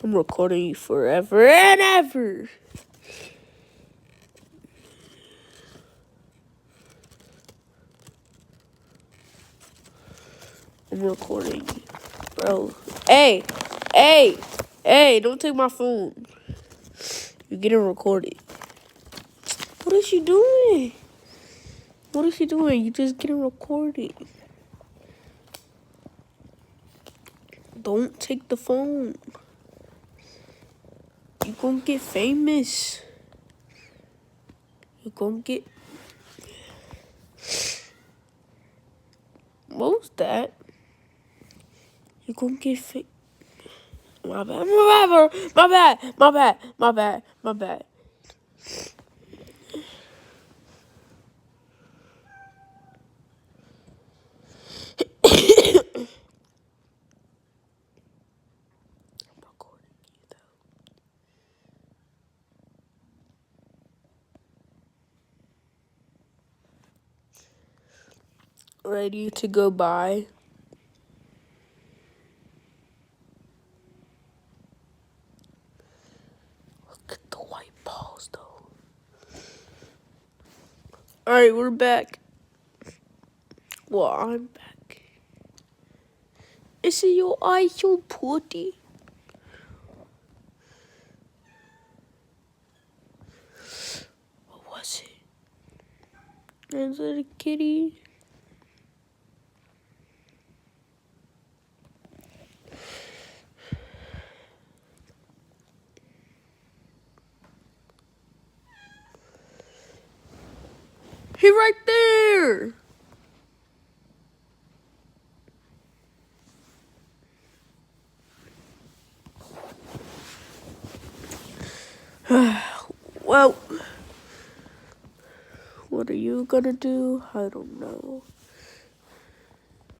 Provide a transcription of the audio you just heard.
I'm recording you forever and ever. I'm recording you, bro. Hey, don't take my phone. You're getting recorded. What is she doing? What is she doing? You just getting recorded. Don't take the phone. You gonna get famous. You gonna get... What was that? You gonna get My bad, my bad. I'm recording you though. Ready to go by. Look at the white balls though. Alright, we're back. Well, I'm back. Is it your eye so pretty? What was it? Is it a kitty? He right there! Well, what are you gonna do? I don't know.